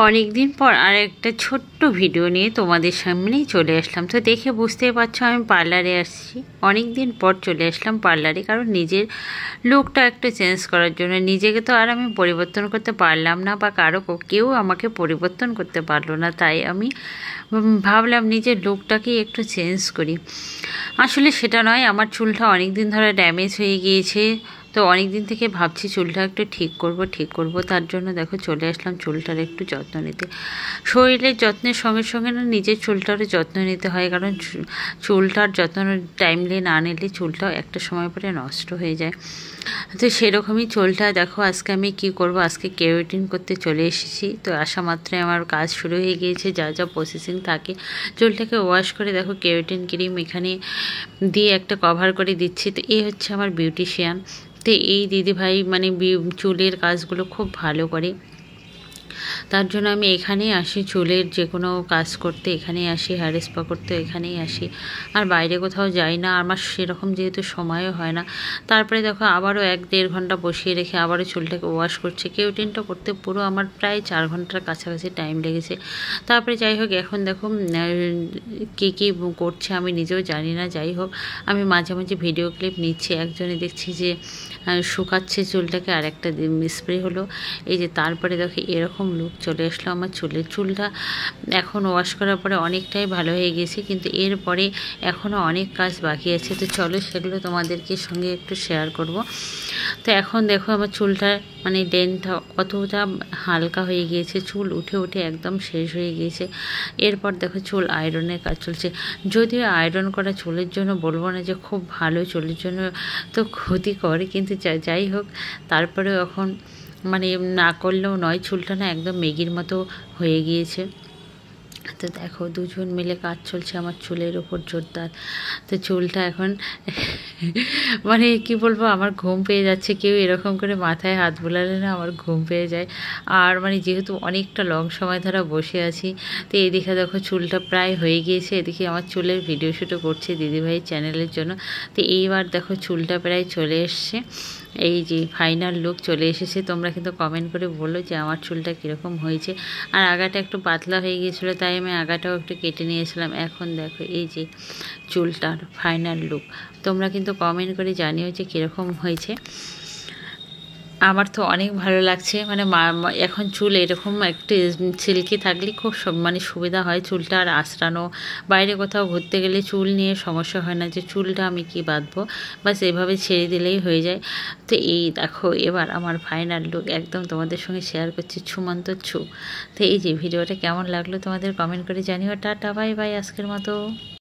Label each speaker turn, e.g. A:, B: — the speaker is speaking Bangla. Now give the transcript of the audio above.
A: অনেক দিন পর আর একটা ছোট্ট ভিডিও নিয়ে তোমাদের সামনেই চলে আসলাম। তো দেখে বুঝতেই পারছো আমি পার্লারে আসছি। অনেক দিন পর চলে আসলাম পার্লারে, কারণ নিজের লুকটা একটু চেঞ্জ করার জন্য। নিজেকে তো আর আমি পরিবর্তন করতে পারলাম না, বা কেউ আমাকে পরিবর্তন করতে পারলো না। তাই আমি ভাবলাম নিজের লুকটাকেই একটু চেঞ্জ করি। আসলে সেটা নয়, আমার চুলটা অনেক দিন ধরে ড্যামেজ হয়ে গিয়েছে। তো অনেক দিন থেকে ভাবছি চুলটা একটু ঠিক করব। তার জন্য দেখো চলে আসলাম চুলটার একটু যত্ন নিতে। শরীরের যত্নের সঙ্গে সঙ্গে না নিজের চুলটারও যত্ন নিতে হয়, কারণ চুলটার যত্ন টাইমলি না নিলে চুলটাও একটা সময় পরে নষ্ট হয়ে যায়। তো সেরকমই চুলটা দেখো আজকে আমি কি করব, আজকে কেরাটিন করতে চলে এসেছি। তো আসা মাত্রই আমার কাজ শুরু হয়ে গিয়েছে, যা যা প্রসেসিং থাকে। চুলটাকে ওয়াশ করে দেখো কেরাটিন ক্রিম এখানে দিয়ে একটা কভার করে দিচ্ছি। তো এই হচ্ছে আমার বিউটিশিয়ান। তো এই দিদিভাই মানে চুলের কাজগুলো খুব ভালো করে, তার জন্য আমি এখানেই আসি চুলের যে কোনো কাজ করতে, এখানেই আসি হেয়ার স্পা করতে, এখানেই আসি। আর বাইরে কোথাও যাই না, আমার সেরকম যেহেতু সময়ও হয় না। তারপরে দেখো আবারও 1-1.5 ঘন্টা বসিয়ে রেখে আবারও চুলটাকে ওয়াশ করছে। কেরাটিনটা করতে পুরো আমার প্রায় 4 ঘন্টার কাছাকাছি টাইম লেগেছে। তারপরে যাই হোক, এখন দেখো কী কী করছে আমি নিজেও জানি না। যাই হোক, আমি মাঝে মাঝে ভিডিও ক্লিপ নিচ্ছি। একজনে দেখছি যে শুকাচ্ছে চুলটাকে, আর একটা স্প্রে হলো। এই যে তারপরে দেখো এরকম লুক চলে আসলো আমার চুলটা এখন ওয়াশ করার পরে অনেকটাই ভালো হয়ে গেছে, কিন্তু এরপরে এখনও অনেক কাজ বাকি আছে। তো চলো সেগুলো তোমাদেরকে সঙ্গে একটু শেয়ার করব। তো এখন দেখো আমার চুলটা মানে ডেনটা কতটা হালকা হয়ে গিয়েছে, চুল উঠে উঠে একদম শেষ হয়ে গিয়েছে। এরপর দেখো চুল আয়রনের কাজ চলছে। যদিও আয়রন করা চুলের জন্য বলবো না যে খুব ভালো, চুলের জন্য তো ক্ষতিকর, কিন্তু যাই হোক তারপরেও এখন মানে না করলেও নয়, চুলটা না একদম মেগির মতো হয়ে গিয়েছে। তো দেখো দুজন মিলে কাজ চলছে আমার চুলের ওপর জোরদার। তো চুলটা এখন মানে কি বলবো, আমার ঘুম পেয়ে যাচ্ছে। কেউ এরকম করে মাথায় হাত বোলালে না আমার ঘুম পেয়ে যায়। আর মানে যেহেতু অনেকটা লং সময় ধরে বসে আছি, তো এদিকে দেখো চুলটা প্রায় হয়ে গিয়েছে। এদিকে আমার চুলের ভিডিও শ্যুটও করছে দিদিভাই চ্যানেলের জন্য। তো এইবার দেখো চুলটা প্রায় চলে এসছে। এই যে ফাইনাল লুক চলে এসেছে। তোমরা কিন্তু কমেন্ট করে বলো যে আমার চুলটা কীরকম হয়েছে। আর আগাটা একটু পাতলা হয়ে গিয়েছিলো, তাই আমি আগাটাও একটু কেটে নিয়েছিলাম। এখন দেখো এই যে চুলটার ফাইনাল লুক। তোমরা কিন্তু কমেন্ট করে জানিও যে কীরকম হয়েছে। আমার তো অনেক ভালো লাগছে। মানে এখন চুল এরকম একটু সিল্কি থাকলে খুব মানে সুবিধা হয় চুলটা আর আঁচড়ানো। বাইরে কোথাও ঘুরতে গেলে চুল নিয়ে সমস্যা হয় না যে চুলটা আমি কি বাঁধবো, বাস এভাবে ছেড়ে দিলেই হয়ে যায়। তো এই দেখো এবার আমার ফাইনাল লুক একদম তোমাদের সঙ্গে শেয়ার করছি ছুমন্ত ছু। তো এই যে ভিডিওটা কেমন লাগলো তোমাদের কমেন্ট করে জানিও। টাটা বাই বাই আজকের মতো।